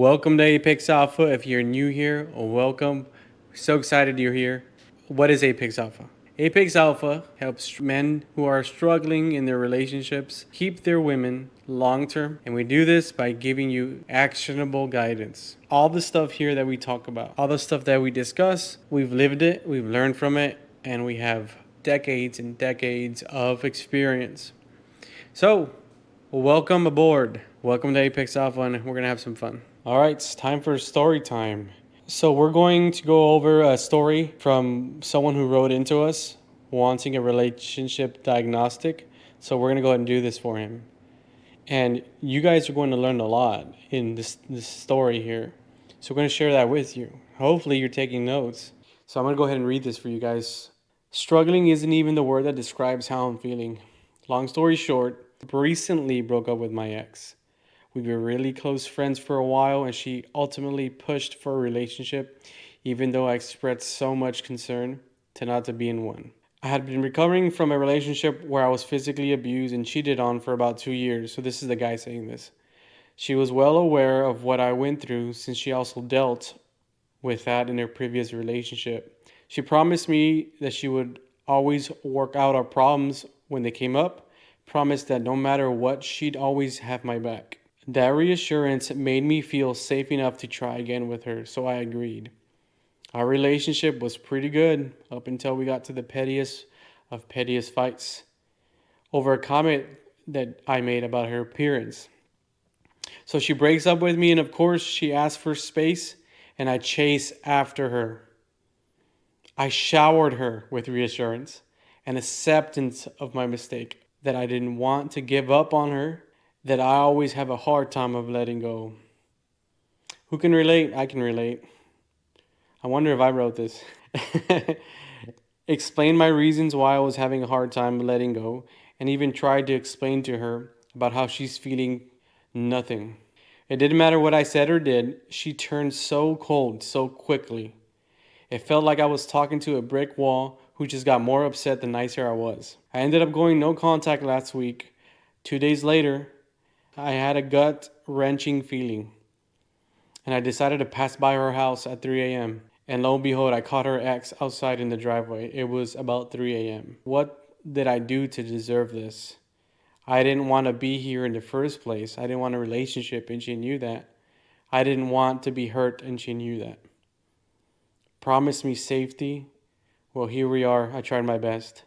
Welcome to Apex Alpha. If you're new here, welcome. So excited you're here. What is Apex Alpha? Apex Alpha helps men who are struggling in their relationships keep their women long term, and we do this by giving you actionable guidance. All the stuff here that we talk about, all the stuff that we discuss, we've lived it, we've learned from it, and we have decades and decades of experience. So, welcome aboard. Welcome to Apex Alpha, and we're going to have some fun. All right, it's time for story time. So, we're going to go over a story from someone who wrote into us wanting a relationship diagnostic. So, we're going to go ahead and do this for him. And you guys are going to learn a lot in this story here. So, we're going to share that with you. Hopefully, you're taking notes. So, I'm going to go ahead and read this for you guys. Struggling isn't even the word that describes how I'm feeling. Long story short, recently broke up with my ex. We were really close friends for a while, and she ultimately pushed for a relationship, even though I expressed so much concern to not to be in one. I had been recovering from a relationship where I was physically abused and cheated on for about 2 years. So this is the guy saying this. She was well aware of what I went through since she also dealt with that in her previous relationship. She promised me that she would always work out our problems when they came up, promised that no matter what, she'd always have my back. That reassurance made me feel safe enough to try again with her, so I agreed. Our relationship was pretty good up until we got to the pettiest of pettiest fights over a comment that I made about her appearance. So she breaks up with me, and of course, she asks for space, and I chase after her. I showered her with reassurance and acceptance of my mistake, that I didn't want to give up on her, that I always have a hard time of letting go. Who can relate? I can relate. I wonder if I wrote this. Explained my reasons why I was having a hard time letting go, and even tried to explain to her about how she's feeling nothing. It didn't matter what I said or did, she turned so cold so quickly. It felt like I was talking to a brick wall who just got more upset the nicer I was. I ended up going no contact last week. 2 days later, I had a gut wrenching feeling, and I decided to pass by her house at 3 a.m. And lo and behold, I caught her ex outside in the driveway. It was about 3 a.m. What did I do to deserve this? I didn't want to be here in the first place. I didn't want a relationship, and she knew that. I didn't want to be hurt, and she knew that. Promised me safety. Well, here we are. I tried my best.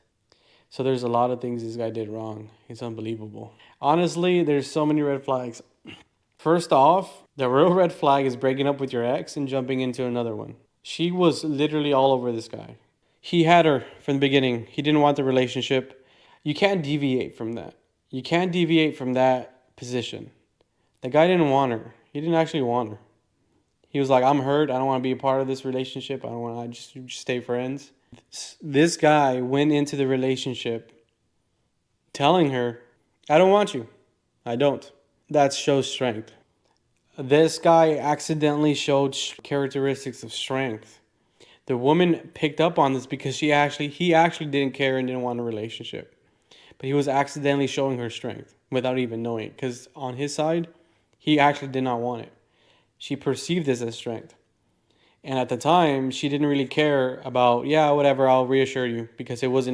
So there's a lot of things this guy did wrong. It's unbelievable. Honestly, there's so many red flags. First off, the real red flag is breaking up with your ex and jumping into another one. She was literally all over this guy. He had her from the beginning. He didn't want the relationship. You can't deviate from that. You can't deviate from that position. The guy didn't want her. He didn't actually want her. He was like, I'm hurt. I don't want to be a part of this relationship. I don't want to just stay friends. This guy went into the relationship telling her, I don't want you. I don't. That shows strength. This guy accidentally showed characteristics of strength. The woman picked up on this because he actually didn't care and didn't want a relationship. But he was accidentally showing her strength without even knowing it, because on his side, he actually did not want it. She perceived this as strength. And at the time, she didn't really care about, yeah, whatever, I'll reassure you, because it was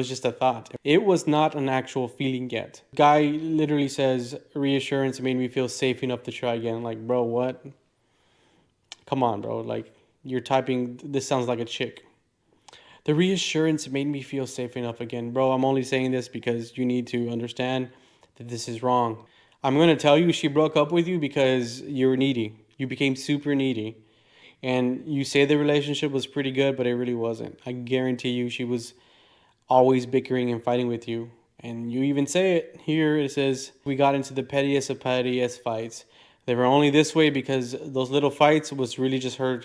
just a thought. It was not an actual feeling yet. Guy literally says, reassurance made me feel safe enough to try again. Like, bro, what? Come on, bro. Like, you're typing, this sounds like a chick. The reassurance made me feel safe enough again. Bro, I'm only saying this because you need to understand that this is wrong. I'm going to tell you she broke up with you because you're needy. You became super needy. And you say the relationship was pretty good, but it really wasn't. I guarantee you she was always bickering and fighting with you. And you even say it here. It says, we got into the pettiest of pettiest fights. They were only this way because those little fights was really just her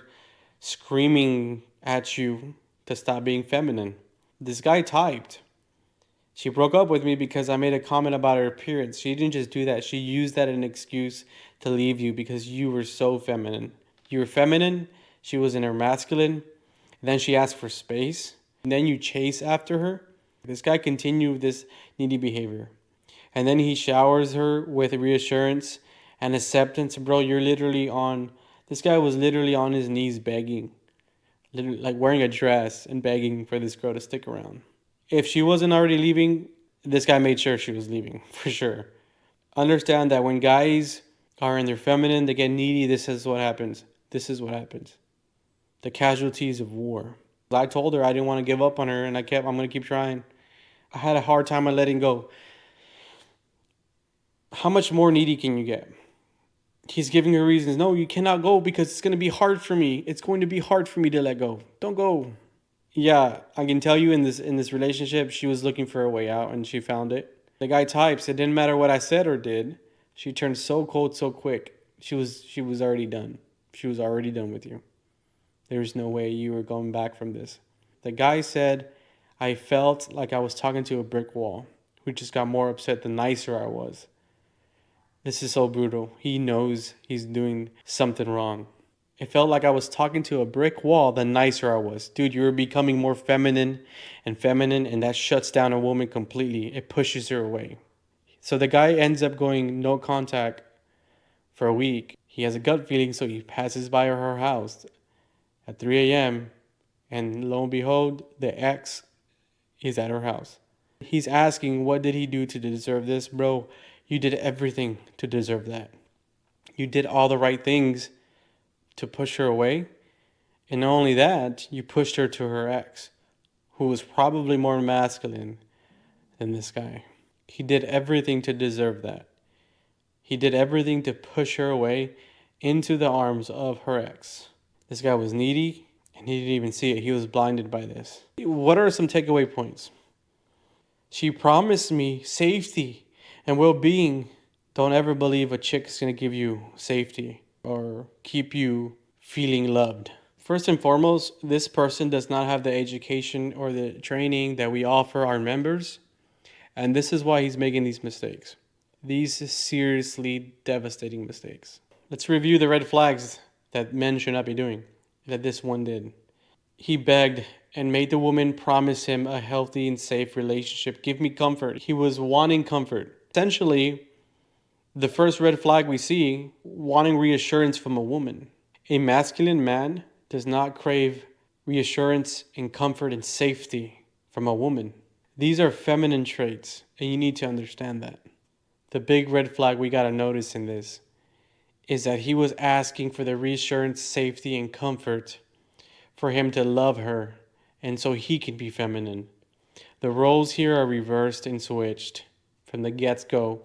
screaming at you to stop being feminine. This guy typed, she broke up with me because I made a comment about her appearance. She didn't just do that. She used that as an excuse to leave you because you were so feminine. You were feminine, she was in her masculine, then she asked for space, and then you chase after her. This guy continued this needy behavior. And then he showers her with reassurance and acceptance, bro. You're literally on. This guy was literally on his knees begging, literally, like wearing a dress and begging for this girl to stick around. If she wasn't already leaving, this guy made sure she was leaving for sure. Understand that when guys are in their feminine, they get needy. This is what happens. This is what happens. The casualties of war. I told her I didn't want to give up on her, and I'm gonna keep trying. I had a hard time on letting go. How much more needy can you get? He's giving her reasons. No, you cannot go because it's gonna be hard for me. It's going to be hard for me to let go. Don't go. Yeah, I can tell you in this relationship, she was looking for a way out and she found it. The guy types, it didn't matter what I said or did. She turned so cold so quick. She was already done. She was already done with you. There's no way you were going back from this. The guy said, I felt like I was talking to a brick wall, who just got more upset the nicer I was. This is so brutal. He knows he's doing something wrong. It felt like I was talking to a brick wall the nicer I was. Dude, you're becoming more feminine, and that shuts down a woman completely. It pushes her away. So the guy ends up going no contact for a week. He has a gut feeling, so he passes by her house at 3 a.m. And lo and behold, the ex is at her house. He's asking, what did he do to deserve this? Bro, you did everything to deserve that. You did all the right things to push her away. And not only that, you pushed her to her ex, who was probably more masculine than this guy. He did everything to deserve that. He did everything to push her away into the arms of her ex. This guy was needy and he didn't even see it. He was blinded by this. What are some takeaway points? She promised me safety and well being. Don't ever believe a chick is going to give you safety or keep you feeling loved. First and foremost, this person does not have the education or the training that we offer our members. And this is why he's making these mistakes. These seriously devastating mistakes. Let's review the red flags that men should not be doing, that this one did. He begged and made the woman promise him a healthy and safe relationship. Give me comfort. He was wanting comfort. Essentially, the first red flag we see, wanting reassurance from a woman. A masculine man does not crave reassurance and comfort and safety from a woman. These are feminine traits, and you need to understand that. The big red flag we got to notice in this is that he was asking for the reassurance, safety, and comfort for him to love her, and so he can be feminine. The roles here are reversed and switched from the get-go,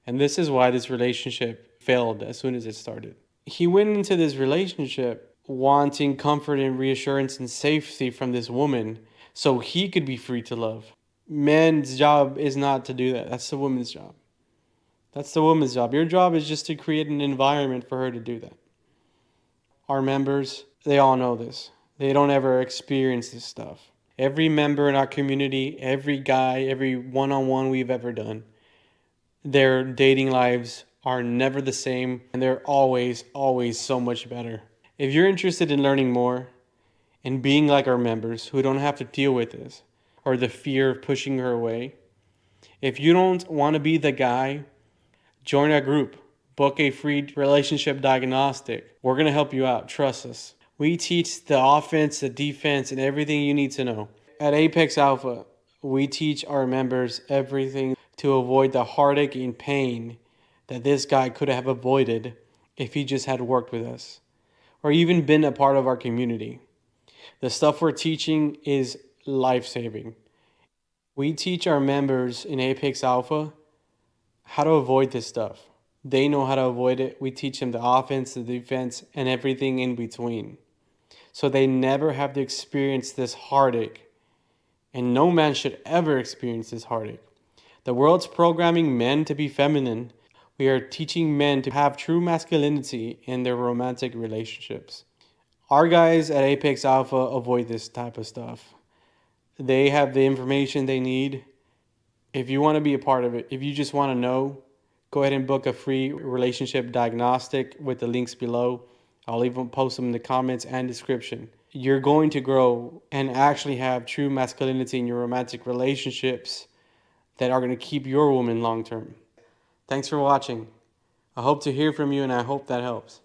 and this is why this relationship failed as soon as it started. He went into this relationship wanting comfort and reassurance and safety from this woman so he could be free to love. Man's job is not to do that. That's the woman's job. That's the woman's job. Your job is just to create an environment for her to do that. Our members, they all know this. They don't ever experience this stuff. Every member in our community, every guy, every one-on-one we've ever done, their dating lives are never the same, and they're always, always so much better. If you're interested in learning more and being like our members who don't have to deal with this or the fear of pushing her away, if you don't want to be the guy, join our group. Book a free relationship diagnostic. We're going to help you out. Trust us. We teach the offense, the defense, and everything you need to know. At Apex Alpha, we teach our members everything to avoid the heartache and pain that this guy could have avoided if he just had worked with us or even been a part of our community. The stuff we're teaching is life-saving. We teach our members in Apex Alpha how to avoid this stuff. They know how to avoid it. We teach them the offense, the defense, and everything in between. So they never have to experience this heartache. And no man should ever experience this heartache. The world's programming men to be feminine. We are teaching men to have true masculinity in their romantic relationships. Our guys at Apex Alpha avoid this type of stuff. They have the information they need. If you want to be a part of it, if you just want to know, go ahead and book a free relationship diagnostic with the links below. I'll even post them in the comments and description. You're going to grow and actually have true masculinity in your romantic relationships that are going to keep your woman long term. Thanks for watching. I hope to hear from you and I hope that helps.